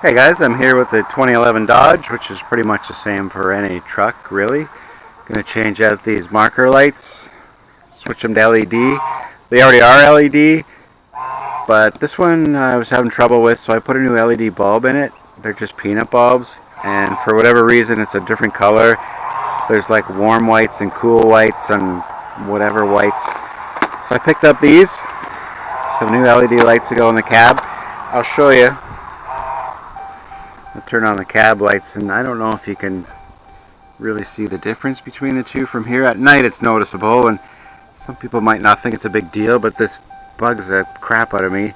Hey guys, I'm here with the 2011 Dodge, which is pretty much the same for any truck, really. Going to change out these marker lights, switch them to LED. They already are LED, but this one I was having trouble with, so I put a new LED bulb in it. They're just peanut bulbs, and for whatever reason it's a different color. There's like warm whites and cool whites and whatever whites. So I picked up these, some new LED lights to go in the cab. I'll show you. I'll turn on the cab lights, and I don't know if you can really see the difference between the two from here. At night it's noticeable, and some people might not think it's a big deal, but this bugs the crap out of me.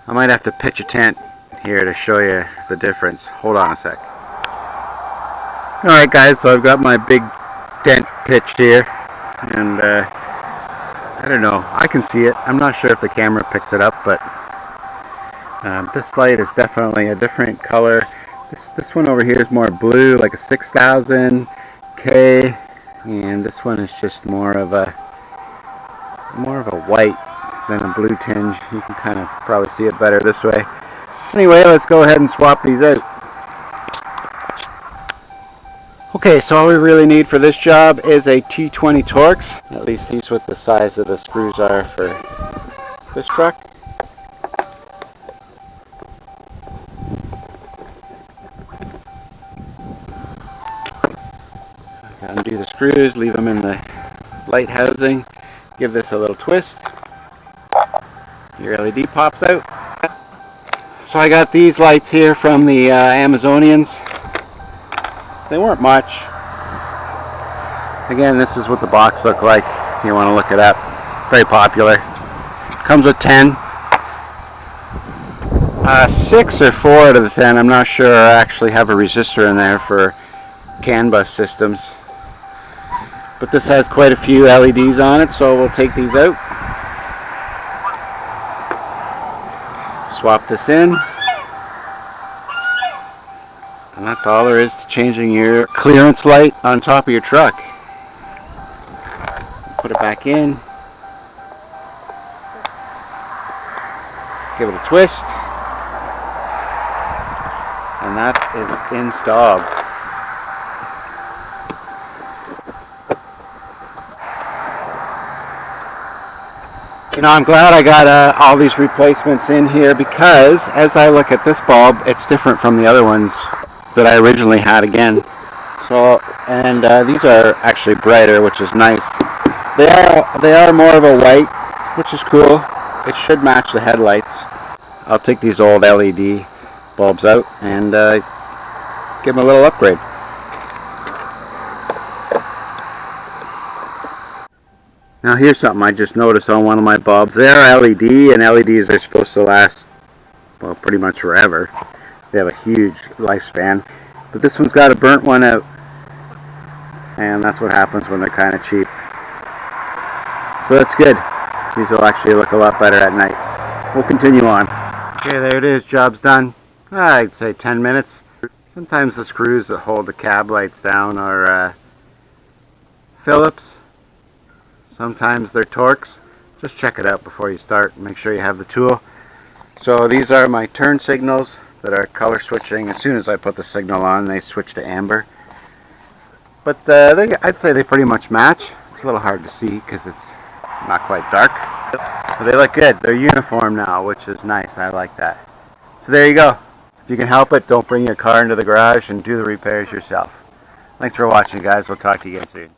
I might have to pitch a tent here to show you the difference. Hold on a sec. Alright guys, so I've got my big tent pitched here, and I don't know, I can see it. I'm not sure if the camera picks it up, but this light is definitely a different color. This one over here is more blue, like a 6000 K, and this one is just more of a white than a blue tinge. You can kind of probably see it better this way. Anyway, let's go ahead and swap these out. Okay, so all we really need for this job is a T20 Torx. At least these what the size of the screws are for this truck. Undo the screws, leave them in the light housing, give this a little twist. Your LED pops out. So I got these lights here from the Amazonians. They weren't much. Again, this is what the box looked like if you want to look it up. Very popular. Comes with 10. 6 or 4 out of the 10, I'm not sure, actually have a resistor in there for CAN bus systems. But this has quite a few LEDs on it, so we'll take these out. Swap this in. And that's all there is to changing your clearance light on top of your truck. Put it back in. Give it a twist. And that is installed. You know, I'm glad I got all these replacements in here, because as I look at this bulb, it's different from the other ones that I originally had again. So, and these are actually brighter, which is nice. They are more of a white, which is cool. It should match the headlights. I'll take these old LED bulbs out and give them a little upgrade. Now here's something I just noticed on one of my bulbs. They are LED, and LEDs are supposed to last, well, pretty much forever. They have a huge lifespan. But this one's got a burnt one out. And that's what happens when they're kind of cheap. So that's good. These will actually look a lot better at night. We'll continue on. Okay, there it is. Job's done. I'd say 10 minutes. Sometimes the screws that hold the cab lights down are Phillips. Sometimes they're Torx. Just check it out before you start. Make sure you have the tool. So these are my turn signals that are color switching. As soon as I put the signal on, they switch to amber. But I'd say they pretty much match. It's a little hard to see because it's not quite dark. But they look good. They're uniform now, which is nice. I like that. So there you go. If you can help it, don't bring your car into the garage and do the repairs yourself. Thanks for watching, guys. We'll talk to you again soon.